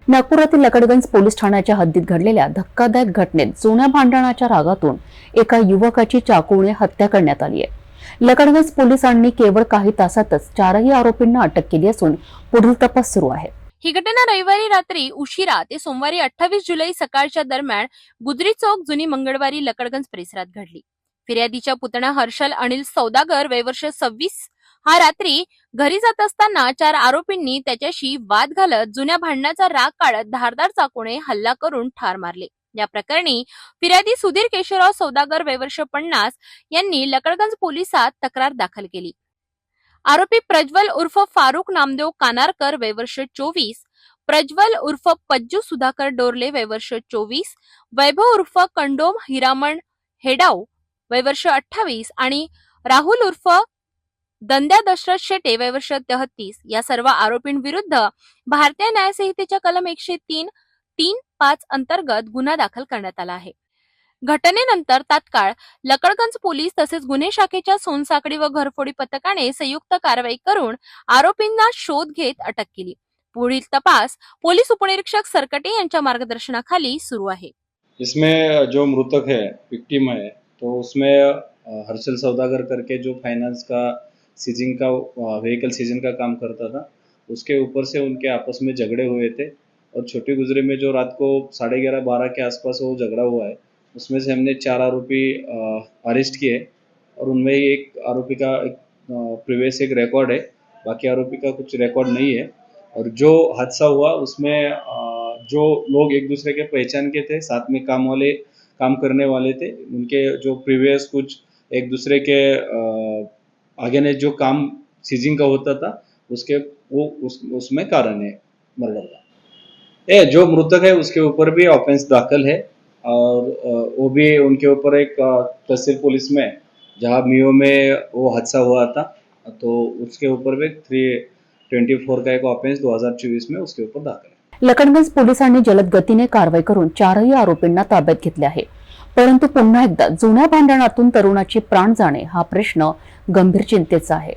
नागपुरातील लकडगंज पोलीस ठाण्याच्या हद्दीत घडलेल्या धक्कादायक घटनेत जुन्या भांडणाच्या रागातून एका युवकाची चाकूने हत्या करण्यात आली आहे। लकडगंज पोलिसांनी केवळ काही तासातच 4ही आरोपींना अटक केली असून पुढील तपास सुरू आहे। ही घटना रविवारी रात्री उशिरा ते सोमवारी 28 जुलै सकाळच्या दरम्यान गुजरी चौक जुनी मंगळवारी लकडगंज परिसरात घडली। फिर्यादीच्या पुतण्या हर्षल अनिल सौदागर वय वर्ष 26 हा रात्री घरी जात असताना 4 आरोपींनी त्याच्याशी वाद घालत जुन्या भांडणाचा राग काढत धारदार चाकूने हल्ला करून ठार मारले। या प्रकरणी फिर्यादी सुधीर केशवराव सौदागर वय वर्ष 50 यांनी लकडगंज पोलिसात तक्रार दाखल केली। आरोपी प्रज्वल उर्फ फारुक नामदेव कानारकर वय वर्ष 24, प्रज्वल उर्फ पज्जू सुधाकर डोरले वय वर्ष 24, वैभव उर्फ कंडोम हिरामण हेडाव वय वर्ष 28 आणि राहुल उर्फ दंद्या दशरथ शेटे वय वर्ष 33 या सर्व आरोपींविरुद्ध भारतीय न्याय संहितेच्या कलम 103.3.5 अंतर्गत गुन्हा दाखल करण्यात आला आहे। घटनेनंतर तात्काळ लकडगंज पोलीस तसेच गुन्हे शाखेच्या सोनसाखळी व घरफोडी पथकाने संयुक्त कारवाई करून आरोपींना शोध घेत अटक केली। पुढील तपास पोलीस उपनिरीक्षक सरकटे यांच्या मार्गदर्शनाखाली सुरू आहे। इसमें जो मृतक है, विक्टिम है, तो उसमें हर्षल सौदागर करके जो फाइनेंस का सीजिंग का व्हीकल सीजन का काम करता था, उसके ऊपर से उनके आपस में झगड़े हुए थे और छोटी गुजरे में जो रात को 11:30-12 के आसपास वो झगड़ा हुआ है, उसमें से हमने 4 आरोपी अरेस्ट किए और उनमें एक आरोपी का प्रीवियस एक रिकॉर्ड है, बाकी आरोपी का कुछ रिकॉर्ड नहीं है। और जो हादसा हुआ उसमें जो लोग एक दूसरे के पहचान के थे, साथ में काम करने वाले थे, उनके जो प्रीवियस कुछ एक दूसरे के आगे ने जो काम सीजिंग का होता था उसके वो उसमें कारण है मर्डर का। जो मृतक है उसके ऊपर भी ऑफेंस दाखिल है और वो भी उनके ऊपर एक तहसील पुलिस में जहाँ मियो में वो हादसा हुआ था तो उसके ऊपर भी 324 का एक ऑफेंस 2024 में उसके ऊपर दाखिल है। लकडगंज पोलिसांनी जलद गतीने कारवाई करून 4ही आरोपींना ताब्यात घेतले आहे। परंतु पुन्हा एकदा जुन्या भांडणातून तरुणाची प्राण जाणे हा प्रश्न गंभीर चिंतेचा आहे।